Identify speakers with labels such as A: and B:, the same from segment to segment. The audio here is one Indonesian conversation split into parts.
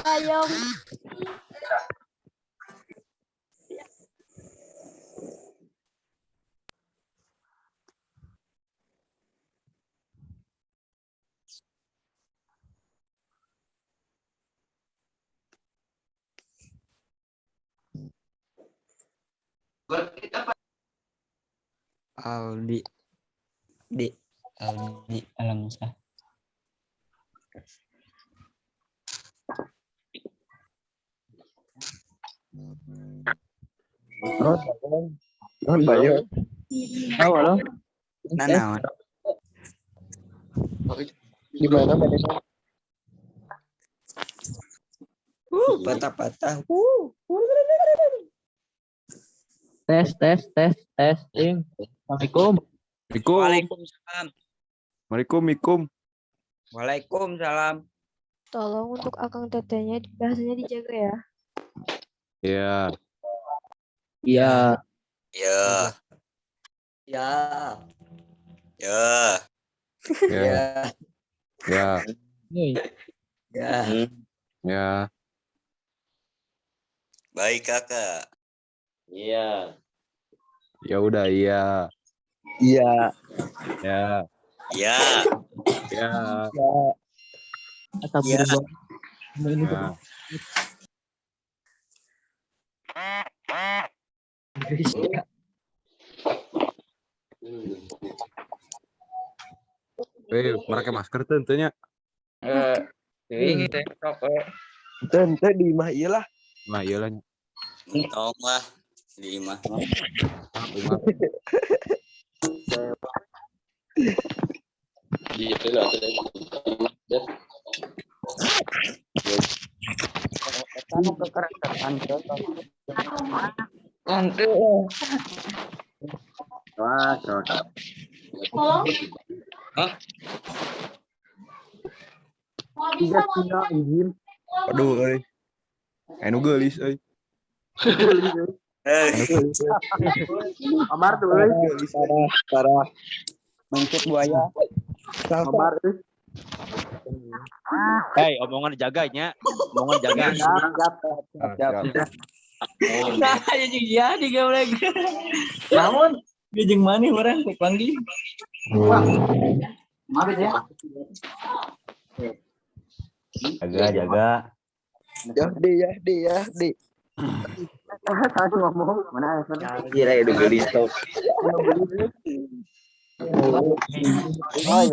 A: Payung.
B: Aldi Alamsyah.
C: Non bayo.
B: Halo. Nanaon.
C: Gimana Mbak?
B: Patah-patah.
D: Tes. Assalamualaikum.
B: Waalaikumsalam.
E: Waalaikumsalam.
B: Waalaikumsalam.
A: Tolong untuk Akang Tetenya bahasanya dijaga ya.
E: Iya.
D: Iya.
B: Ya. Ya. Ya.
E: Ya. Ya.
B: Ya.
E: Ya.
B: Baik, Kakak. Iya.
E: Ya udah iya.
C: Iya.
E: Ya.
B: Ya.
E: Ya.
D: Astagfirullah.
E: Ya. Pakai masker tentunya.
B: Ini teh
C: Tente di imah ieu lah.
E: Nah, iyalah.
B: tong lah di imah.
C: Gitu lah.
B: Kamu kekeresan nanti.
E: Wah, cocok.
B: Hah?
C: Tiga izin.
E: Aduh, euy. Anu geulis euy.
C: Amar tuh euy. Parah.
B: Mencet buaya.
C: Amar euy.
D: Hei, omongan jaganya. Omongan jaga.
C: Siap.
D: Nah, jeung ya digawe lagi. Namun, jeung mana orang rek panggil.
C: Maaf ya.
D: Jaga.
C: Ya, di. Tadi ngomong mana
B: Kira itu gelis tau.
C: Oi.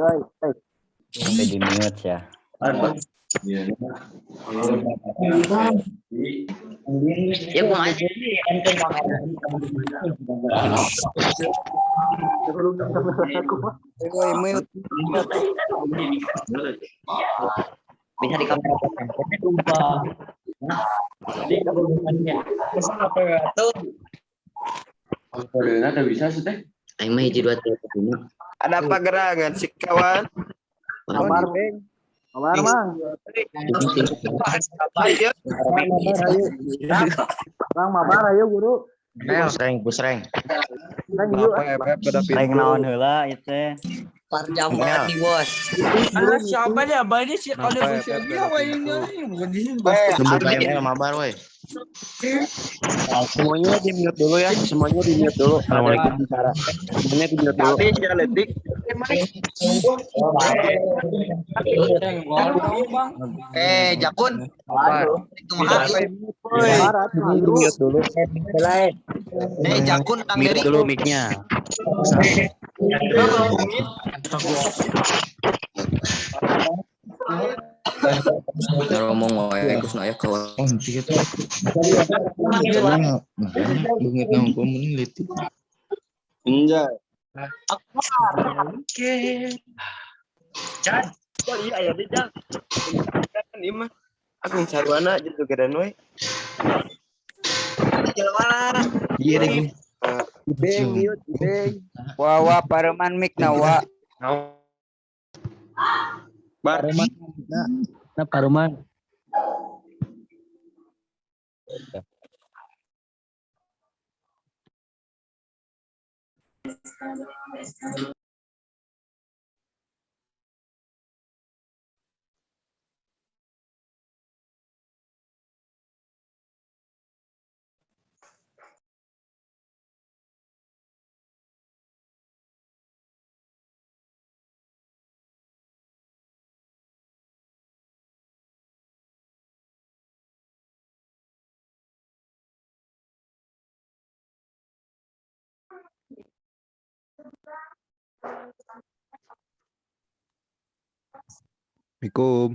D: Sampai di mute ya.
B: Ya kumaha bisa di kamera
D: Sumpah.
C: Ada bisa sih teh.
B: aing mah hiji dua tilu.
C: Ada apa gerangan sih kawan? Amar Bang. Amar Mang. Bang Mabar ayo guru.
B: Sreng busreng.
C: Kan yuk.
D: Reng naon heula ieu teh.
B: Parjam banget nih bos.
D: Siapa nih abah ini si kalau bisa dia ini bukan di sini.
B: Nunggu KML mabar woi.
C: Semuanya di mute dulu ya. Semuanya di mute dulu. Assalamualaikum bicara. Semuanya di mute dulu. Habis ya letik.
B: Jakun.
C: Di mute dulu.
B: Jakun Kang Dery.
D: Dulu mic-nya.
B: Ngomong wae kusna aya kawan.
C: Enggak.
D: Oke. Jan, kok iya ya Jan.
C: Kan ieu mah aku sarwana jeung gedan we.
B: Iya deh.
C: Beng mute, beng.
B: Wa pareman mik na wa.
D: Paruman. Nah, Paruman.
E: Assalamualaikum.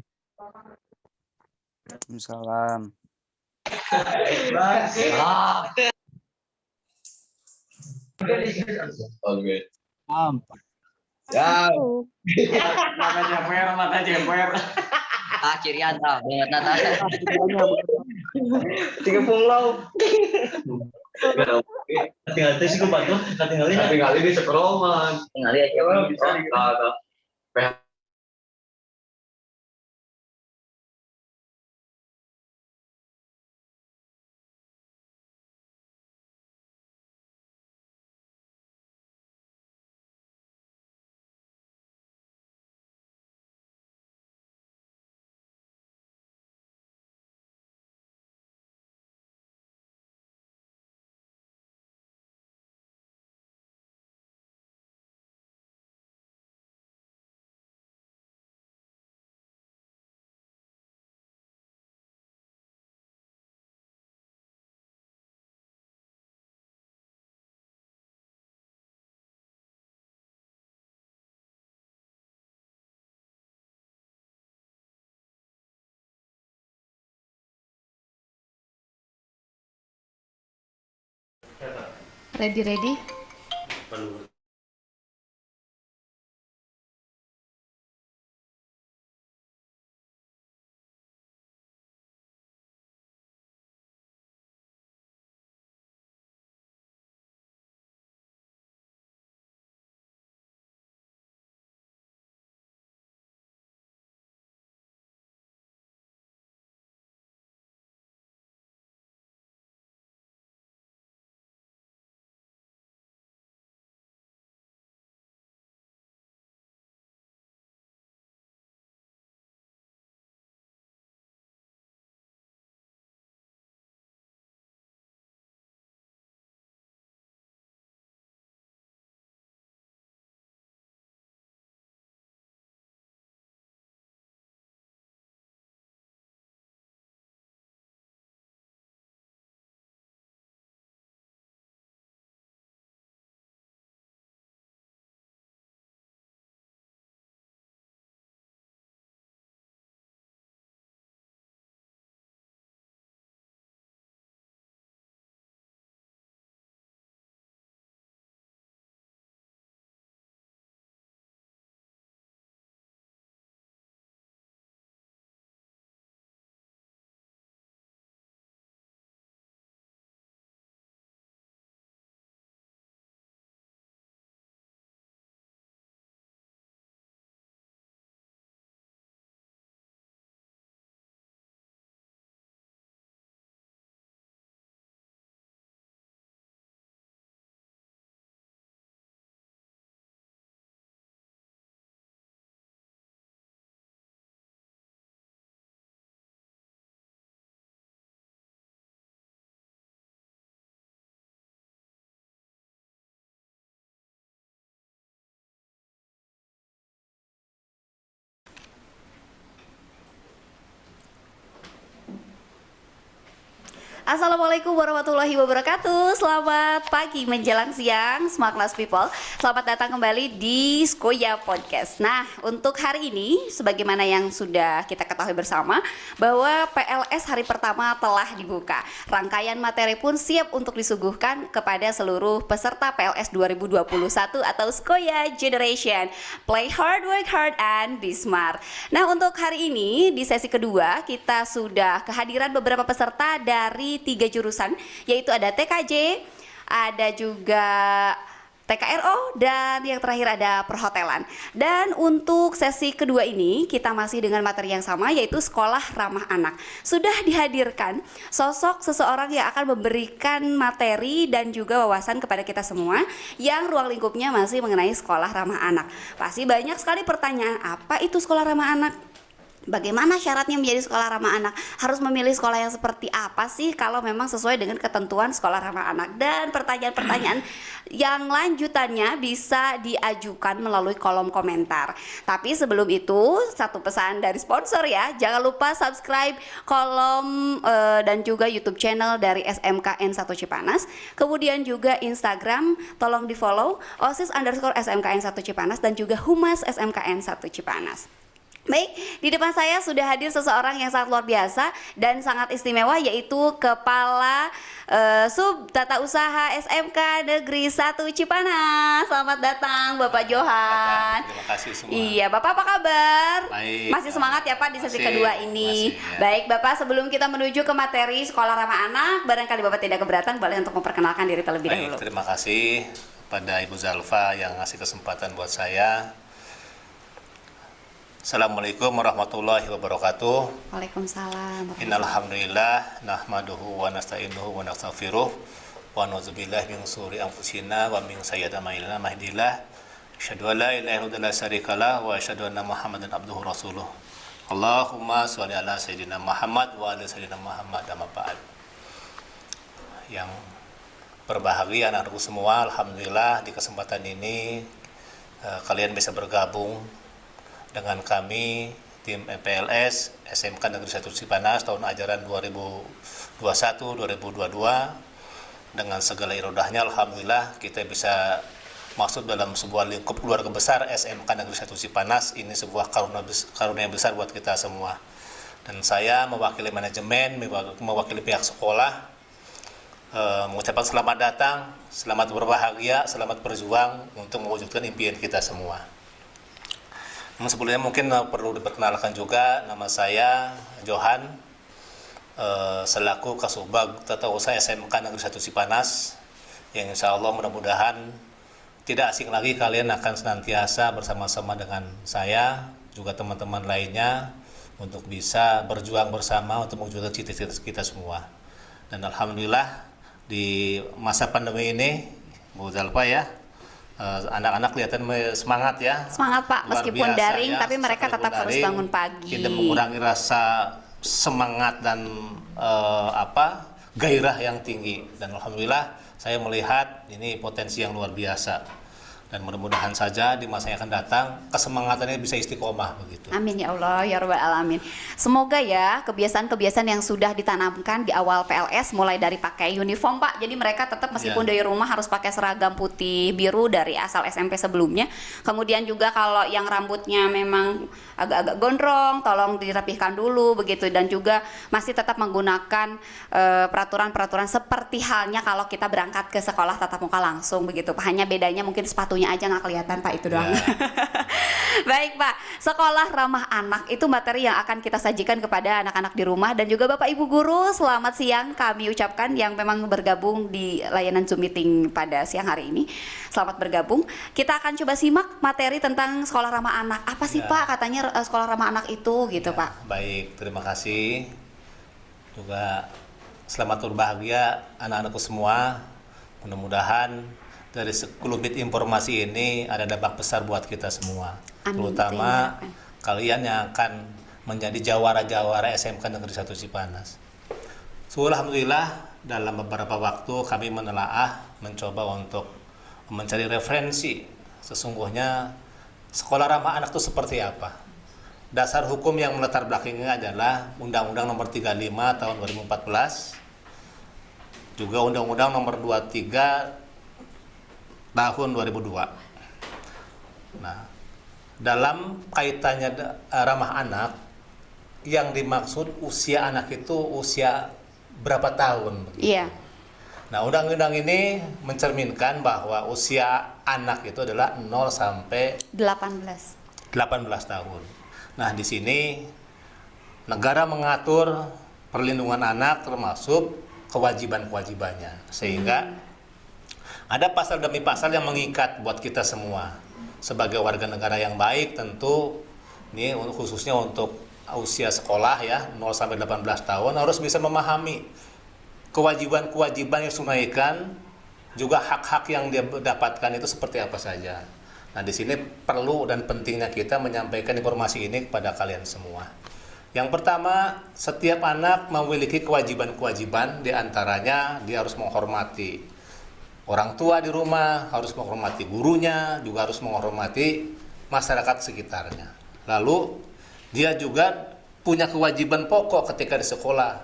C: Waalaikumsalam.
B: Oke.
A: Ya.
D: Mata jemper.
B: Ah, kirian tah, banget nata.
C: Tiga pulau.
D: Tinggal tes gue bantu, tinggalin di sekroman.
B: Tinggal aja bisa.
F: Ready? Assalamualaikum warahmatullahi wabarakatuh. Selamat pagi menjelang siang, Smart Class People. Selamat datang kembali di Skoya Podcast. Nah, untuk hari ini, sebagaimana yang sudah kita ketahui bersama, bahwa PLS hari pertama telah dibuka. Rangkaian materi pun siap untuk disuguhkan kepada seluruh peserta PLS 2021 atau Skoya Generation. Play hard, work hard, and be smart. Nah, untuk hari ini, di sesi kedua, kita sudah kehadiran beberapa peserta dari 3 jurusan, yaitu ada TKJ, ada juga TKRO, dan yang terakhir ada perhotelan. Dan untuk sesi kedua ini kita masih dengan materi yang sama, yaitu sekolah ramah anak. Sudah dihadirkan sosok seseorang yang akan memberikan materi dan juga wawasan kepada kita semua yang ruang lingkupnya masih mengenai sekolah ramah anak. Pasti banyak sekali pertanyaan, apa itu sekolah ramah anak? Bagaimana syaratnya menjadi sekolah ramah anak? Harus memilih sekolah yang seperti apa sih kalau memang sesuai dengan ketentuan sekolah ramah anak? Dan pertanyaan-pertanyaan yang lanjutannya bisa diajukan melalui kolom komentar. Tapi sebelum itu, satu pesan dari sponsor ya. Jangan lupa subscribe kolom dan juga YouTube channel dari SMKN 1 Cipanas. Kemudian juga Instagram, tolong di follow OSIS_SMKN 1 Cipanas dan juga Humas SMKN 1 Cipanas. Baik, di depan saya sudah hadir seseorang yang sangat luar biasa dan sangat istimewa, yaitu Kepala Sub Tata Usaha SMK Negeri 1 Cipanas. Selamat datang Bapak Johan.
G: Terima kasih semua.
F: Iya, Bapak apa kabar?
G: Baik.
F: Masih semangat ya Pak di sesi
G: Masih,
F: kedua ini.
G: masih, ya.
F: Baik Bapak, sebelum kita menuju ke materi sekolah ramah anak, barangkali Bapak tidak keberatan, boleh untuk memperkenalkan diri terlebih dahulu.
G: Baik, terima kasih pada Ibu Zalfa yang ngasih kesempatan buat saya. Assalamualaikum warahmatullahi wabarakatuh.
F: Waalaikumsalam.
G: Innal hamdalillah nahmaduhu wa nasta'inuhu wa nastaghfiruh wa na'udzubillahi min shururi anfusina wa min sayyiati a'malina mahdillah. Asyhadu an la ilaha illallah la syarikalah wa asyhadu anna Muhammadan abduhu rasuluh. Allahumma sholli ala sayyidina Muhammad wa ala sayyidina Muhammad amma ba'd. Yang berbahagia anak-anakku semua, alhamdulillah di kesempatan ini kalian bisa bergabung dengan kami tim MPLS SMK Negeri 1 Cipanas tahun ajaran 2021-2022. Dengan segala irodahnya alhamdulillah kita bisa masuk dalam sebuah lingkup keluarga besar SMK Negeri 1 Cipanas. Ini sebuah karunia besar buat kita semua. Dan saya mewakili manajemen, mewakili pihak sekolah, mengucapkan selamat datang, selamat berbahagia, selamat berjuang untuk mewujudkan impian kita semua. Sebelumnya mungkin perlu diperkenalkan juga, nama saya Johan, selaku Kasubag Tata Usaha SMK Negeri 1 Cipanas, yang insya Allah mudah-mudahan tidak asing lagi kalian akan senantiasa bersama-sama dengan saya, juga teman-teman lainnya, untuk bisa berjuang bersama untuk mewujudkan cita-cita kita semua. Dan alhamdulillah di masa pandemi ini, Bu Zalfa ya, anak-anak kelihatan semangat ya.
F: Semangat Pak,
G: Luar
F: meskipun
G: biasa,
F: daring
G: ya,
F: tapi mereka
G: meskipun
F: tetap harus
G: daring,
F: bangun pagi.
G: Tidak mengurangi rasa semangat dan gairah yang tinggi. Dan alhamdulillah saya melihat ini potensi yang luar biasa. Dan mudah-mudahan saja di masa yang akan datang kesemangatannya bisa istiqomah begitu.
F: Amin ya Allah ya Rabbal Alamin. Semoga ya kebiasaan-kebiasaan yang sudah ditanamkan di awal PLS, mulai dari pakai uniform Pak, jadi mereka tetap meskipun dari rumah harus pakai seragam putih biru dari asal SMP sebelumnya. Kemudian juga kalau yang rambutnya memang agak-agak gondrong, tolong dirapihkan dulu begitu. Dan juga masih tetap menggunakan peraturan-peraturan seperti halnya kalau kita berangkat ke sekolah tatap muka langsung begitu Pak. Hanya bedanya mungkin sepatunya aja nggak kelihatan Pak, itu doang. Baik Pak, sekolah ramah anak itu materi yang akan kita sajikan kepada anak-anak di rumah dan juga Bapak Ibu guru. Selamat siang kami ucapkan yang memang bergabung di layanan Zoom meeting pada siang hari ini. Selamat bergabung. Kita akan coba simak materi tentang sekolah ramah anak. Apa sih Pak katanya sekolah ramah anak itu gitu Pak?
G: Baik, terima kasih. Juga selamat berbahagia anak-anakku semua. Mudah-mudahan dari sekelumit informasi ini ada dampak besar buat kita semua.
F: Amin,
G: terutama kalian yang akan menjadi jawara-jawara SMK Negeri 1 Cipanas. So, alhamdulillah dalam beberapa waktu kami mencoba untuk mencari referensi sesungguhnya sekolah ramah anak itu seperti apa. Dasar hukum yang melatar belakangnya adalah Undang-Undang Nomor 35 Tahun 2014, juga Undang-Undang Nomor 23 Tahun 2002. Nah, dalam kaitannya ramah anak, yang dimaksud usia anak itu usia berapa tahun?
F: Iya.
G: Nah, undang-undang ini mencerminkan bahwa usia anak itu adalah 0 sampai 18 tahun. Nah, di sini negara mengatur perlindungan anak termasuk kewajiban-kewajibannya, sehingga ada pasal demi pasal yang mengikat buat kita semua sebagai warga negara yang baik. Tentu ini khususnya untuk usia sekolah ya 0 sampai 18 tahun harus bisa memahami kewajiban-kewajiban yang ditunaikan, juga hak-hak yang dia dapatkan itu seperti apa saja. Nah, di sini perlu dan pentingnya kita menyampaikan informasi ini kepada kalian semua. Yang pertama, setiap anak memiliki kewajiban-kewajiban, di antaranya dia harus menghormati orang tua di rumah, harus menghormati gurunya, juga harus menghormati masyarakat sekitarnya. Lalu, dia juga punya kewajiban pokok ketika di sekolah,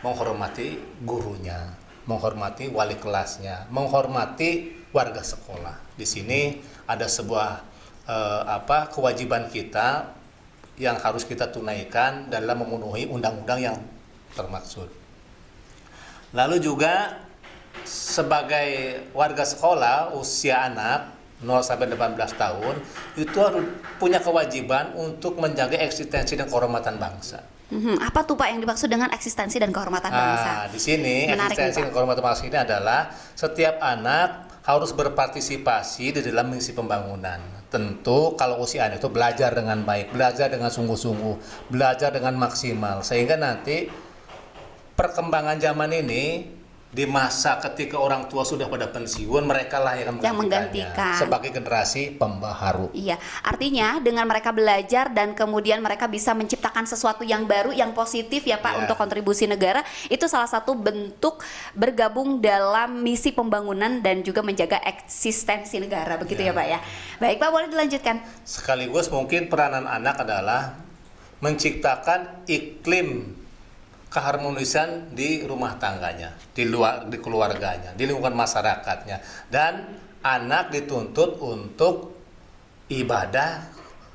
G: menghormati gurunya, menghormati wali kelasnya, menghormati warga sekolah. Di sini ada sebuah kewajiban kita yang harus kita tunaikan dalam memenuhi undang-undang yang termaksud. Lalu juga sebagai warga sekolah usia anak 0 sampai 18 tahun itu harus punya kewajiban untuk menjaga eksistensi dan kehormatan bangsa.
F: Apa tuh Pak yang dimaksud dengan eksistensi dan kehormatan bangsa?
G: Di sini
F: Menarik
G: eksistensi
F: nih,
G: dan kehormatan bangsa ini adalah setiap anak harus berpartisipasi di dalam misi pembangunan. Tentu kalau usia anak itu belajar dengan baik, belajar dengan sungguh-sungguh, belajar dengan maksimal, sehingga nanti perkembangan zaman ini di masa ketika orang tua sudah pada pensiun, mereka lah yang menggantikan sebagai generasi pembaharu.
F: Iya, artinya dengan mereka belajar dan kemudian mereka bisa menciptakan sesuatu yang baru, yang positif ya Pak, untuk kontribusi negara, itu salah satu bentuk bergabung dalam misi pembangunan dan juga menjaga eksistensi negara, begitu ya Pak ya. Baik Pak, boleh dilanjutkan.
G: Sekaligus mungkin peranan anak adalah menciptakan iklim keharmonisan di rumah tangganya, di keluarganya, di lingkungan masyarakatnya, dan anak dituntut untuk ibadah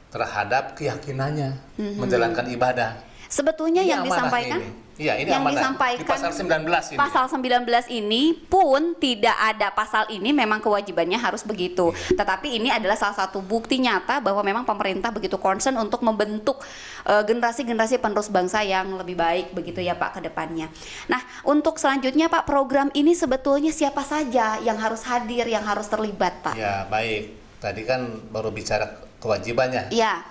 G: terhadap keyakinannya, menjalankan ibadah.
F: Sebetulnya yang disampaikan
G: ini
F: yang
G: amanah.
F: disampaikan
G: Di pasal 19 ini.
F: Pasal 19 ini pun tidak ada pasal ini, memang kewajibannya harus begitu. Tetapi ini adalah salah satu bukti nyata bahwa memang pemerintah begitu concern untuk membentuk generasi-generasi penerus bangsa yang lebih baik begitu ya Pak ke depannya. Nah, untuk selanjutnya Pak, program ini sebetulnya siapa saja yang harus hadir, yang harus terlibat Pak?
G: Ya, baik. Tadi kan baru bicara kewajibannya.
F: Iya.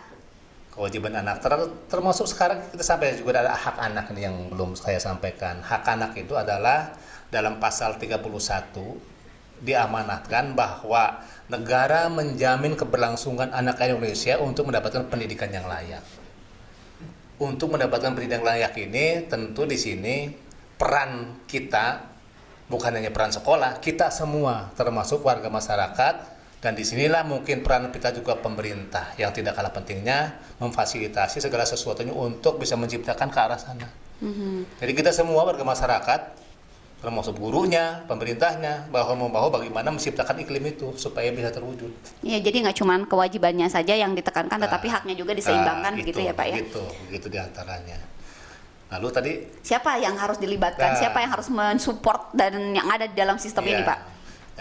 G: Kewajiban anak termasuk sekarang kita sampai juga ada hak anak ini yang belum saya sampaikan. Hak anak itu adalah dalam pasal 31 diamanatkan bahwa negara menjamin keberlangsungan anak Indonesia untuk mendapatkan pendidikan yang layak. Untuk mendapatkan pendidikan yang layak ini tentu di sini peran kita bukan hanya peran sekolah, kita semua termasuk warga masyarakat. Dan disinilah mungkin peran kita juga pemerintah yang tidak kalah pentingnya memfasilitasi segala sesuatunya untuk bisa menciptakan ke arah sana. Jadi kita semua warga masyarakat, termasuk gurunya, pemerintahnya, bahu-membahu bagaimana menciptakan iklim itu supaya bisa terwujud.
F: Ya, jadi nggak cuma kewajibannya saja yang ditekankan, tetapi haknya juga diseimbangkan begitu ya Pak ya.
G: Begitu diantaranya. Lalu tadi
F: siapa yang harus dilibatkan, siapa yang harus mensupport dan yang ada di dalam sistem ini Pak?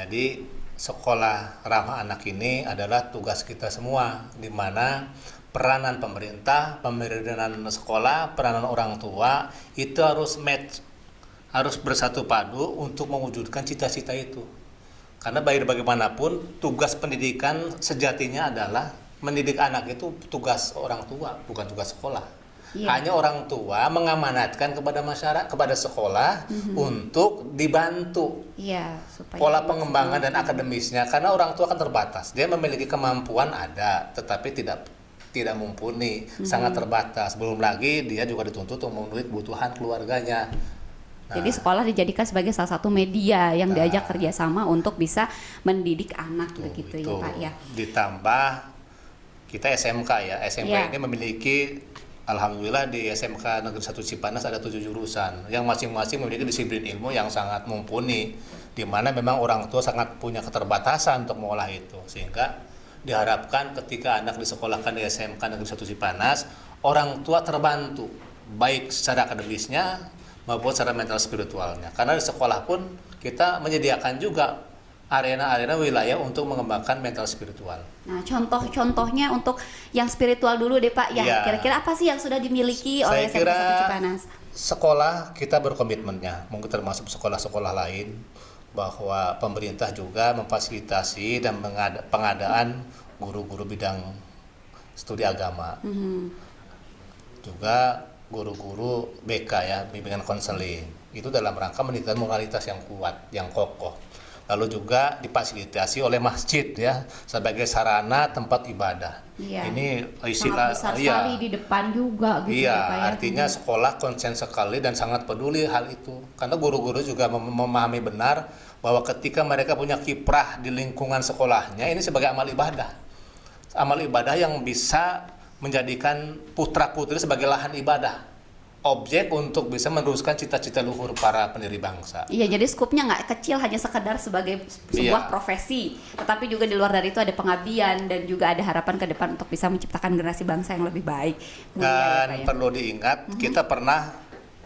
G: Jadi sekolah ramah anak ini adalah tugas kita semua, di mana peranan pemerintah, pemerintahan sekolah, peranan orang tua itu harus match, harus bersatu padu untuk mewujudkan cita-cita itu. Karena bagaimanapun tugas pendidikan sejatinya adalah mendidik anak itu tugas orang tua, bukan tugas sekolah. Hanya orang tua mengamanatkan kepada masyarakat, kepada sekolah untuk dibantu pola pengembangan dan akademisnya, karena orang tua kan terbatas. Dia memiliki kemampuan ada, tetapi tidak mumpuni, sangat terbatas. Belum lagi dia juga dituntut untuk memenuhi kebutuhan keluarganya.
F: Jadi sekolah dijadikan sebagai salah satu media yang diajak kerjasama untuk bisa mendidik anak begitu ya Pak ya.
G: Ditambah kita SMK ya, SMK ini memiliki, alhamdulillah di SMK Negeri 1 Cipanas ada 7 jurusan yang masing-masing memiliki disiplin ilmu yang sangat mumpuni, di mana memang orang tua sangat punya keterbatasan untuk mengolah itu, sehingga diharapkan ketika anak disekolahkan di SMK Negeri 1 Cipanas, orang tua terbantu baik secara akademisnya maupun secara mental spiritualnya, karena di sekolah pun kita menyediakan juga arena-arena wilayah untuk mengembangkan mental spiritual.
F: Nah, contoh-contohnya untuk yang spiritual dulu deh Pak ya. Kira-kira apa sih yang sudah dimiliki oleh SMK 1 Cipanas?
G: Sekolah kita berkomitmennya, mungkin termasuk sekolah-sekolah lain, bahwa pemerintah juga memfasilitasi dan pengadaan guru-guru bidang studi agama. Juga guru-guru BK ya, bimbingan konseling. Itu dalam rangka mendidik moralitas yang kuat, yang kokoh. lalu juga difasilitasi oleh masjid ya sebagai sarana tempat ibadah.
F: Iya.
G: Ini
F: Sangat
G: istilah
F: besar sekali di depan juga gitu
G: iya,
F: ya Pak ya.
G: artinya sekolah konsen sekali dan sangat peduli hal itu. Karena guru-guru juga memahami benar bahwa ketika mereka punya kiprah di lingkungan sekolahnya, ini sebagai amal ibadah. Amal ibadah yang bisa menjadikan putra-putri sebagai lahan ibadah. Objek untuk bisa meneruskan cita-cita luhur para pendiri bangsa.
F: Iya, jadi skupnya nggak kecil hanya sekedar sebagai sebuah
G: Iya.
F: profesi, tetapi juga di luar dari itu ada pengabdian dan juga ada harapan ke depan untuk bisa menciptakan generasi bangsa yang lebih baik. Mulia ya, Pak,
G: Dan
F: ya.
G: perlu diingat, kita pernah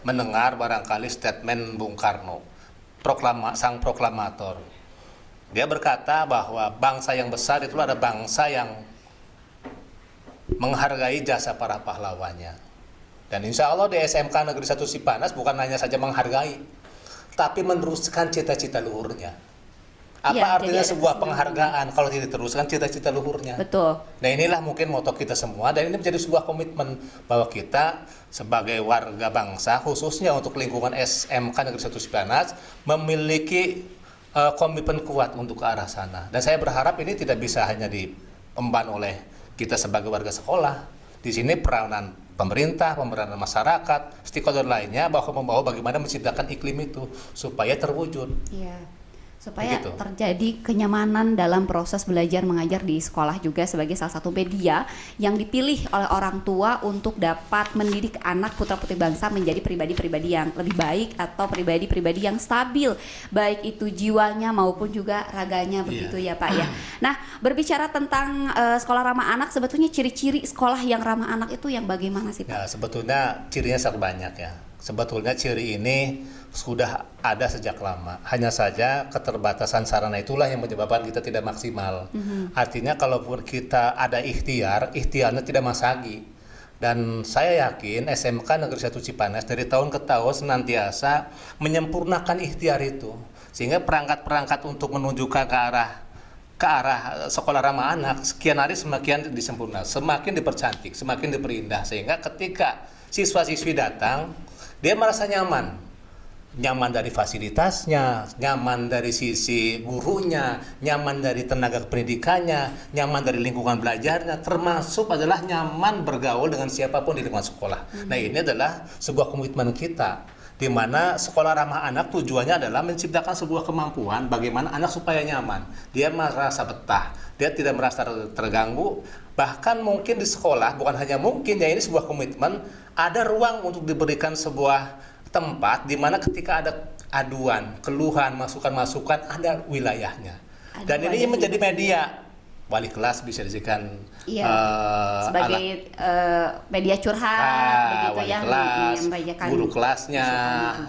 G: mendengar barangkali statement Bung Karno, sang proklamator. Dia berkata bahwa bangsa yang besar itu ada bangsa yang menghargai jasa para pahlawannya. Dan insya Allah di SMK Negeri 1 Cipanas bukan hanya saja menghargai, tapi meneruskan cita-cita luhurnya. Apa
F: Iya,
G: artinya
F: jadi ada
G: sebuah
F: kesinambungan.
G: penghargaan kalau tidak diteruskan cita-cita luhurnya?
F: Betul.
G: Nah inilah mungkin moto kita semua, dan ini menjadi sebuah komitmen bahwa kita sebagai warga bangsa, khususnya untuk lingkungan SMK Negeri 1 Cipanas, memiliki komitmen kuat untuk ke arah sana. Dan saya berharap ini tidak bisa hanya diemban oleh kita sebagai warga sekolah. Di sini peranan pemerintah, peranan masyarakat, stakeholder lainnya membawa bagaimana menciptakan iklim itu supaya terwujud.
F: Iya. Supaya
G: Begitu.
F: terjadi kenyamanan dalam proses belajar mengajar di sekolah juga sebagai salah satu media yang dipilih oleh orang tua untuk dapat mendidik anak putra-putri bangsa menjadi pribadi-pribadi yang lebih baik atau pribadi-pribadi yang stabil, baik itu jiwanya maupun juga raganya, begitu ya Pak ya. Nah, berbicara tentang sekolah ramah anak, sebetulnya ciri-ciri sekolah yang ramah anak itu yang bagaimana sih Pak?
G: Nah, sebetulnya cirinya sangat banyak ya. Sebetulnya ciri ini sudah ada sejak lama. Hanya saja keterbatasan sarana itulah yang menyebabkan kita tidak maksimal. Artinya kalaupun kita ada ikhtiarnya tidak masagi. Dan saya yakin SMK Negeri 1 Cipanas dari tahun ke tahun senantiasa menyempurnakan ikhtiar itu. Sehingga perangkat-perangkat untuk menunjukkan ke arah sekolah ramah anak sekian hari semakin disempurnakan, semakin dipercantik, semakin diperindah, sehingga ketika siswa-siswi datang dia merasa nyaman dari fasilitasnya, nyaman dari sisi gurunya, nyaman dari tenaga pendidikannya, nyaman dari lingkungan belajarnya, termasuk adalah nyaman bergaul dengan siapapun di lingkungan sekolah. Nah ini adalah sebuah komitmen kita, di mana sekolah ramah anak tujuannya adalah menciptakan sebuah kemampuan bagaimana anak supaya nyaman, dia merasa betah, dia tidak merasa terganggu. Bahkan mungkin di sekolah, bukan hanya mungkin ya, ini sebuah komitmen, ada ruang untuk diberikan sebuah tempat di mana ketika ada aduan, keluhan, masukan-masukan, ada wilayahnya. Dan ini menjadi media. Wali kelas bisa dijadikan
F: sebagai media curhat, begitu
G: wali
F: ya,
G: kelas,
F: menyampaikan
G: guru kelasnya,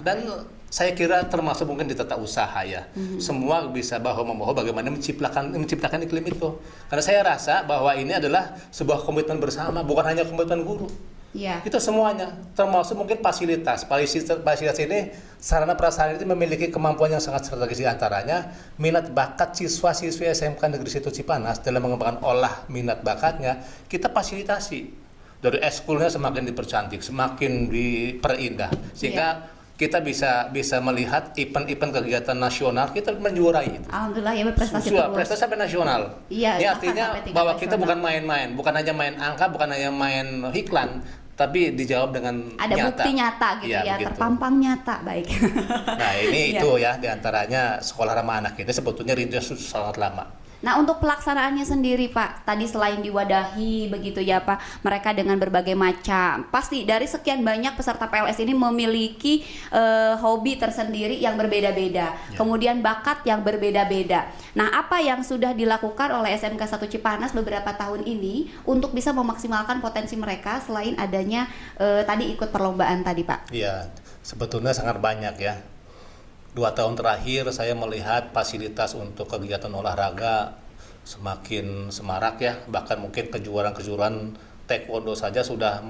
G: dan saya kira termasuk mungkin di tata usaha ya. Semua bisa bahu-membahu bagaimana menciptakan iklim itu. Karena saya rasa bahwa ini adalah sebuah komitmen bersama, bukan hanya komitmen guru.
F: Iya.
G: Itu semuanya, termasuk mungkin fasilitas ini, sarana prasarana itu memiliki kemampuan yang sangat strategis, di antaranya minat bakat siswa-siswi SMK Negeri 1 Cipanas dalam mengembangkan olah minat bakatnya, kita fasilitasi. Dari ekskulnya semakin dipercantik, semakin diperindah, sehingga kita bisa melihat event-event kegiatan nasional kita menjuarai itu.
F: Alhamdulillah ya, berprestasi
G: Sudah,
F: terus.
G: prestasi sampai nasional.
F: Iya,
G: Ini
F: bahkan
G: artinya
F: sampai tingkat
G: bahwa kita
F: nasional.
G: bukan main-main, bukan hanya main angka, bukan hanya main iklan, tapi dijawab dengan
F: Ada
G: nyata.
F: bukti nyata gitu
G: Iya,
F: ya,
G: begitu.
F: terpampang nyata, baik.
G: Nah ini
F: Iya.
G: itu ya, diantaranya sekolah ramah anak ini sebetulnya rindu sangat lama.
F: Nah, untuk pelaksanaannya sendiri Pak, tadi selain diwadahi begitu ya Pak, mereka dengan berbagai macam, pasti dari sekian banyak peserta PLS ini memiliki hobi tersendiri yang berbeda-beda, kemudian bakat yang berbeda-beda. Nah, apa yang sudah dilakukan oleh SMK 1 Cipanas beberapa tahun ini untuk bisa memaksimalkan potensi mereka selain adanya tadi ikut perlombaan tadi Pak?
G: Iya, sebetulnya sangat banyak ya. 2 tahun terakhir saya melihat fasilitas untuk kegiatan olahraga semakin semarak ya. Bahkan mungkin kejuaraan-kejuaraan taekwondo saja sudah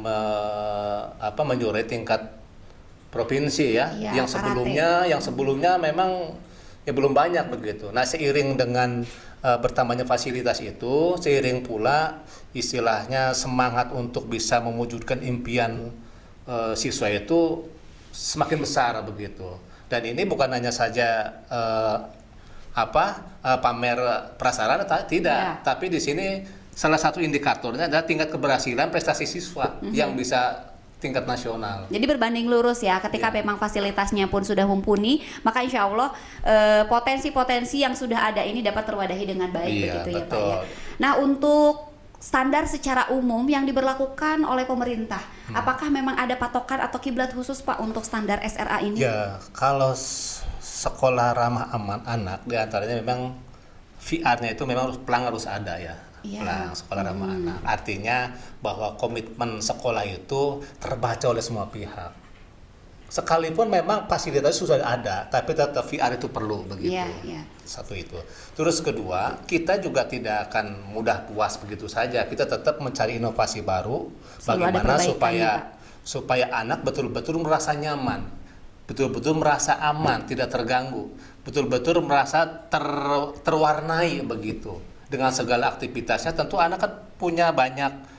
G: menjuarai tingkat provinsi ya.
F: Iya,
G: Yang sebelumnya memang ya belum banyak begitu. Nah, seiring dengan bertambahnya fasilitas itu, seiring pula istilahnya semangat untuk bisa mewujudkan impian siswa itu semakin besar begitu. Dan ini bukan hanya saja pamer prasarana tidak,
F: Iya.
G: tapi di sini salah satu indikatornya adalah tingkat keberhasilan prestasi siswa yang bisa tingkat nasional.
F: Jadi berbanding lurus ya, ketika memang fasilitasnya pun sudah mumpuni, maka insya Allah potensi-potensi yang sudah ada ini dapat terwadahi dengan baik begitu ya Pak ya. Nah, untuk standar secara umum yang diberlakukan oleh pemerintah, apakah memang ada patokan atau kiblat khusus Pak untuk standar SRA ini?
G: Ya, kalau sekolah ramah aman anak diantaranya memang VR-nya itu memang pelang harus ada ya. Pelang sekolah ramah anak. Artinya bahwa komitmen sekolah itu terbaca oleh semua pihak. Sekalipun memang fasilitas sudah ada, tapi tetap VR itu perlu begitu. Satu itu. Terus kedua, kita juga tidak akan mudah puas begitu saja. Kita tetap mencari inovasi baru bagaimana supaya anak betul-betul merasa nyaman, betul-betul merasa aman, tidak terganggu, betul-betul merasa terwarnai begitu. Dengan segala aktivitasnya, tentu anak kan punya banyak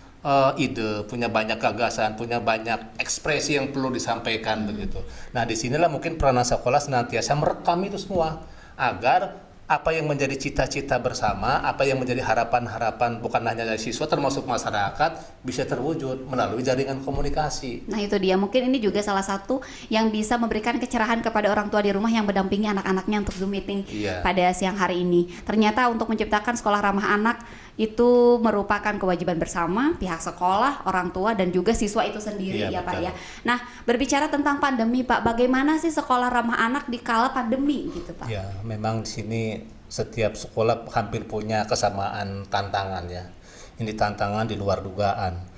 G: ide, punya banyak gagasan, punya banyak ekspresi yang perlu disampaikan begitu. Nah, disinilah mungkin peranan sekolah senantiasa merekam itu semua agar apa yang menjadi cita-cita bersama, apa yang menjadi harapan-harapan bukan hanya dari siswa termasuk masyarakat bisa terwujud melalui jaringan komunikasi.
F: Nah, itu dia, mungkin ini juga salah satu yang bisa memberikan kecerahan kepada orang tua di rumah yang mendampingi anak-anaknya untuk Zoom meeting pada siang hari ini. Ternyata untuk menciptakan sekolah ramah anak itu merupakan kewajiban bersama pihak sekolah, orang tua, dan juga siswa itu sendiri ya Pak ya. Nah, berbicara tentang pandemi Pak, bagaimana sih sekolah ramah anak di kala pandemi gitu Pak?
G: Ya, memang di sini setiap sekolah hampir punya kesamaan tantangan ya. Ini tantangan di luar dugaan.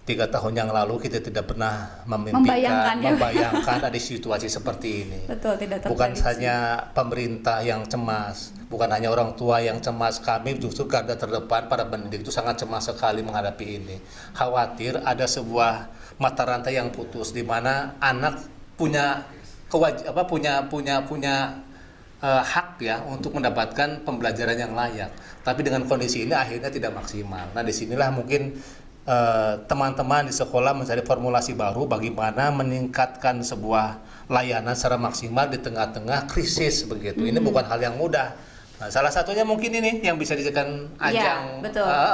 G: 3 tahun yang lalu kita tidak pernah membayangkan ada situasi seperti ini.
F: Betul, tidak terprediksi.
G: Bukan hanya pemerintah yang cemas, bukan hanya orang tua yang cemas, kami justru garda terdepan para pendidik itu sangat cemas sekali menghadapi ini. Khawatir ada sebuah mata rantai yang putus di mana anak punya hak ya untuk mendapatkan pembelajaran yang layak. Tapi dengan kondisi ini akhirnya tidak maksimal. Nah, disinilah mungkin teman-teman di sekolah mencari formulasi baru bagaimana meningkatkan sebuah layanan secara maksimal di tengah-tengah krisis begitu. Ini bukan hal yang mudah. Nah, salah satunya mungkin ini yang bisa dijadikan ajang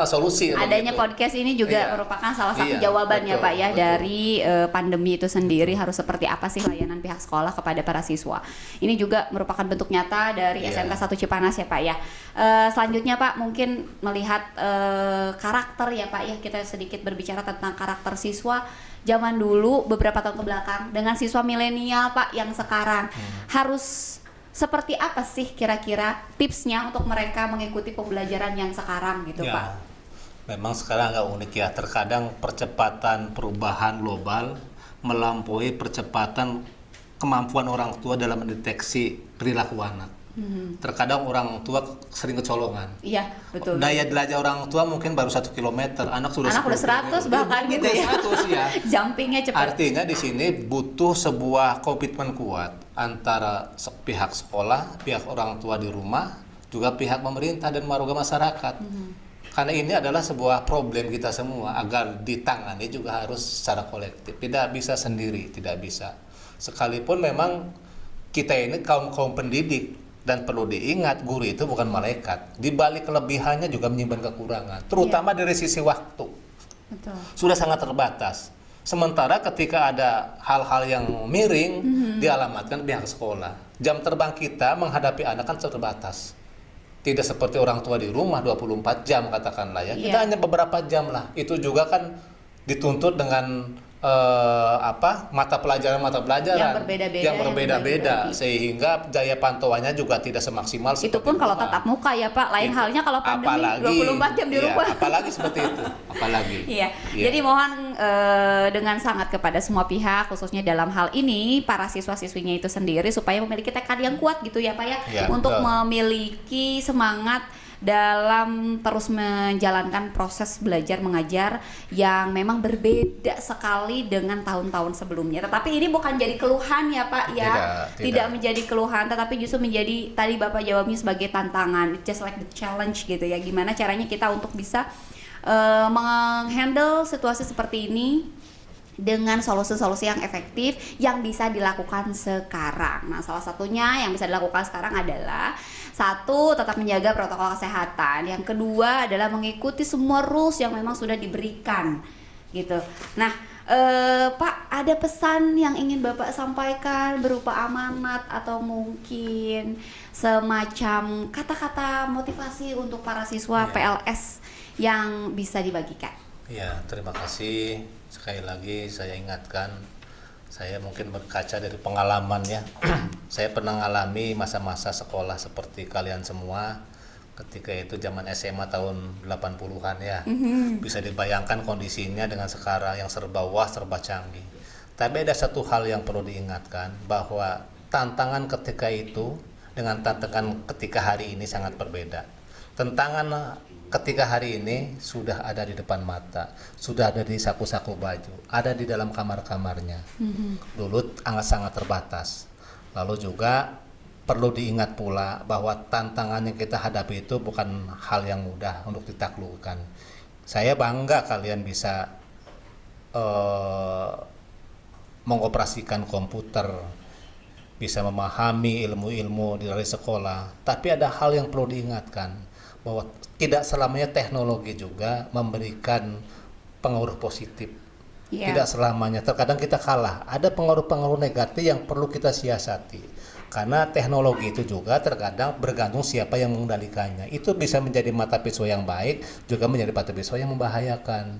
G: solusi.
F: Adanya podcast ini juga merupakan salah satu jawaban ya Pak ya dari pandemi itu sendiri, harus seperti apa sih layanan pihak sekolah kepada para siswa. Ini juga merupakan bentuk nyata dari SMK 1 Cipanas ya Pak ya. Selanjutnya Pak, mungkin melihat karakter ya Pak ya, kita sedikit berbicara tentang karakter siswa zaman dulu beberapa tahun kebelakang dengan siswa milenial Pak yang sekarang harus seperti apa sih kira-kira tipsnya untuk mereka mengikuti pembelajaran yang sekarang gitu Pak?
G: Memang sekarang agak unik ya, terkadang percepatan perubahan global melampaui percepatan kemampuan orang tua dalam mendeteksi perilaku anak. Terkadang orang tua sering kecolongan.
F: Iya, betul.
G: Daya belajar orang tua mungkin baru 1 kilometer, anak sudah
F: 100 bahkan gitu ya.
G: 100 ya.
F: Jumpingnya cepat.
G: Artinya di sini butuh sebuah komitmen kuat antara pihak sekolah, pihak orang tua di rumah, juga pihak pemerintah dan warga masyarakat. Karena ini adalah sebuah problem kita semua, agar ditangani juga harus secara kolektif. Tidak bisa sendiri, tidak bisa. Sekalipun memang kita ini kaum pendidik, dan perlu diingat guru itu bukan malaikat. Di balik kelebihannya juga menyimpan kekurangan, terutama dari sisi waktu.
F: Betul.
G: Sudah sangat terbatas. Sementara ketika ada hal-hal yang miring dialamatkan pihak sekolah. Jam terbang kita menghadapi anak kan terbatas. Tidak seperti orang tua di rumah 24 jam katakanlah ya. Kita hanya beberapa jam lah. Itu juga kan dituntut dengan mata pelajaran yang berbeda-beda sehingga daya pantauannya juga tidak semaksimal.
F: Itu pun kalau tatap muka ya Pak, lain halnya kalau pandemi 24 jam di rumah.
G: Apalagi seperti itu,
F: Jadi mohon dengan sangat kepada semua pihak, khususnya dalam hal ini para siswa-siswinya itu sendiri, supaya memiliki tekad yang kuat gitu ya Pak ya, untuk memiliki semangat dalam terus menjalankan proses belajar mengajar yang memang berbeda sekali dengan tahun-tahun sebelumnya. Tetapi ini bukan jadi keluhan ya Pak ya, tidak menjadi keluhan, tetapi justru menjadi, tadi Bapak jawabnya sebagai tantangan, just like the challenge gitu ya. Gimana caranya kita untuk bisa menghandle situasi seperti ini dengan solusi-solusi yang efektif yang bisa dilakukan sekarang. Nah, salah satunya yang bisa dilakukan sekarang adalah satu, tetap menjaga protokol kesehatan. Yang kedua adalah mengikuti semua rules yang memang sudah diberikan, gitu. Nah, Pak, ada pesan yang ingin Bapak sampaikan berupa amanat atau mungkin semacam kata-kata motivasi untuk para siswa PLS yang bisa dibagikan?
G: Ya, terima kasih. Sekali lagi saya ingatkan, saya mungkin berkaca dari pengalaman ya. Saya pernah mengalami masa-masa sekolah seperti kalian semua. Ketika itu zaman SMA tahun 80-an ya. Bisa dibayangkan kondisinya dengan sekarang yang serba wah, serba canggih. Tapi ada satu hal yang perlu diingatkan, bahwa tantangan ketika itu dengan tantangan ketika hari ini sangat berbeda. Tantangan ketika hari ini sudah ada di depan mata, sudah ada di saku-saku baju, ada di dalam kamar-kamarnya. Dulu sangat terbatas. Lalu juga perlu diingat pula bahwa tantangan yang kita hadapi itu bukan hal yang mudah untuk ditaklukkan. Saya bangga kalian bisa mengoperasikan komputer, bisa memahami ilmu-ilmu dari sekolah. Tapi ada hal yang perlu diingatkan, bahwa tidak selamanya teknologi juga memberikan pengaruh positif. Tidak selamanya, terkadang kita kalah. Ada pengaruh-pengaruh negatif yang perlu kita siasati. Karena teknologi itu juga terkadang bergantung siapa yang mengendalikannya. Itu bisa menjadi mata pisau yang baik, juga menjadi mata pisau yang membahayakan.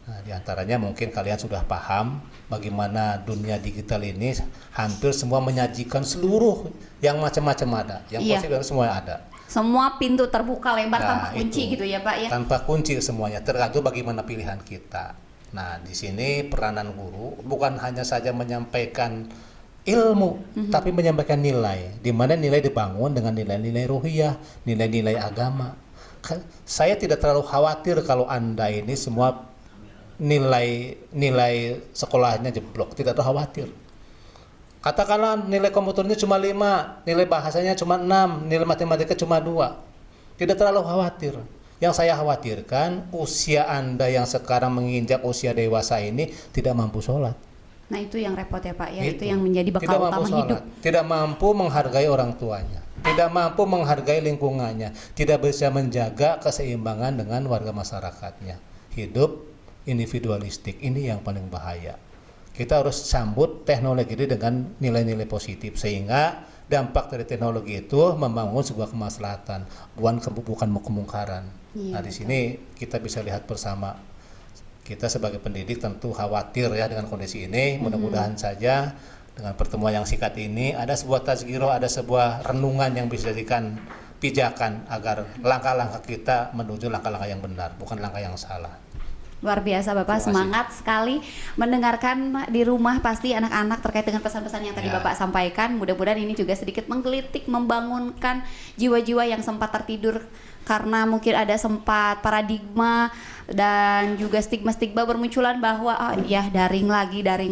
G: Nah, diantaranya mungkin kalian sudah paham bagaimana dunia digital ini hampir semua menyajikan seluruh yang macam-macam ada, yang positif semua ada.
F: Semua pintu terbuka lebar tanpa kunci gitu ya Pak ya? Tanpa
G: kunci semuanya, tergantung bagaimana pilihan kita. Nah, di sini peranan guru bukan hanya saja menyampaikan ilmu, tapi menyampaikan nilai, di mana nilai dibangun dengan nilai-nilai ruhiyah, nilai-nilai agama. Saya tidak terlalu khawatir kalau Anda ini semua nilai sekolahnya jeblok, tidak terlalu khawatir. Katakanlah nilai komputernya cuma 5, nilai bahasanya cuma 6, nilai matematika cuma 2. Tidak terlalu khawatir. Yang saya khawatirkan, usia Anda yang sekarang menginjak usia dewasa ini tidak mampu sholat.
F: Nah, itu yang repot ya Pak ya, itu yang menjadi bekal utama hidup.
G: Tidak mampu menghargai orang tuanya, tidak mampu menghargai lingkungannya, tidak bisa menjaga keseimbangan dengan warga masyarakatnya. Hidup individualistik, ini yang paling bahaya. Kita harus sambut teknologi ini dengan nilai-nilai positif, sehingga dampak dari teknologi itu membangun sebuah kemaslahatan, bukan kemungkaran. Nah, di sini kita bisa lihat bersama. Kita sebagai pendidik tentu khawatir ya dengan kondisi ini. Mudah-mudahan saja dengan pertemuan yang singkat ini ada sebuah tazkirah, ada sebuah renungan yang bisa dijadikan pijakan agar langkah-langkah kita menuju langkah-langkah yang benar, bukan langkah yang salah.
F: Luar biasa Bapak, semangat sekali mendengarkan di rumah pasti anak-anak terkait dengan pesan-pesan yang tadi Bapak sampaikan. Mudah-mudahan ini juga sedikit menggelitik, membangunkan jiwa-jiwa yang sempat tertidur karena mungkin ada sempat paradigma dan juga stigma-stigma bermunculan bahwa daring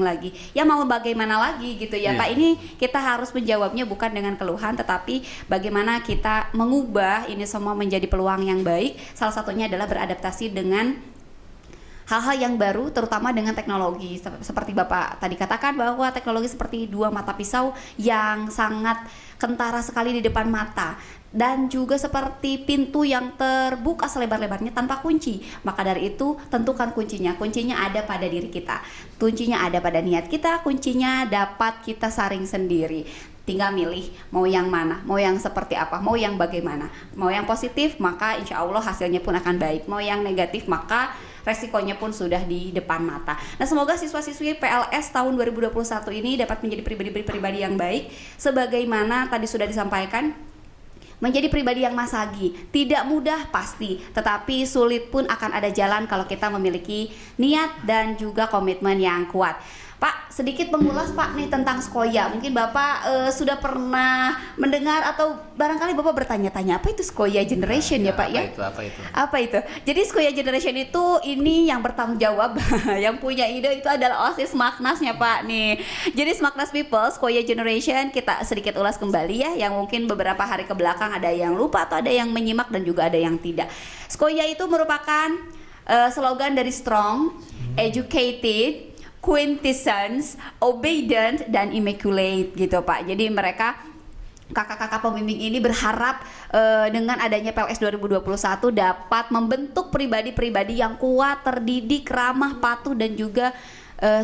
F: lagi. Ya mau bagaimana lagi gitu ya Pak. Ini kita harus menjawabnya bukan dengan keluhan, tetapi bagaimana kita mengubah ini semua menjadi peluang yang baik. Salah satunya adalah beradaptasi dengan hal-hal yang baru, terutama dengan teknologi. Seperti Bapak tadi katakan bahwa teknologi seperti dua mata pisau yang sangat kentara sekali di depan mata, dan juga seperti pintu yang terbuka selebar-lebarnya tanpa kunci. Maka dari itu tentukan kuncinya. Kuncinya ada pada diri kita, kuncinya ada pada niat kita, kuncinya dapat kita saring sendiri. Tinggal milih mau yang mana, mau yang seperti apa, mau yang bagaimana. Mau yang positif, maka insya Allah hasilnya pun akan baik. Mau yang negatif, maka resikonya pun sudah di depan mata. Nah, semoga siswa-siswi PLS tahun 2021 ini dapat menjadi pribadi-pribadi yang baik, sebagaimana tadi sudah disampaikan, menjadi pribadi yang masagi. Tidak mudah pasti, tetapi sulit pun akan ada jalan kalau kita memiliki niat dan juga komitmen yang kuat. Pak, sedikit mengulas Pak nih tentang Sekoya. Mungkin Bapak sudah pernah mendengar atau barangkali Bapak bertanya-tanya, apa itu Sekoya Generation ya Pak ya? Apa itu? Jadi Sekoya Generation itu ini yang bertanggung jawab, yang punya ide itu adalah OSIS Maknasnya Pak nih. Jadi Smaknas People, Sekoya Generation kita sedikit ulas kembali ya, yang mungkin beberapa hari ke belakang ada yang lupa atau ada yang menyimak dan juga ada yang tidak. Sekoya itu merupakan slogan dari Strong, Educated, quintessence, obedient, dan immaculate gitu Pak. Jadi mereka kakak-kakak pembimbing ini berharap dengan adanya PLS 2021 dapat membentuk pribadi-pribadi yang kuat, terdidik, ramah, patuh, dan juga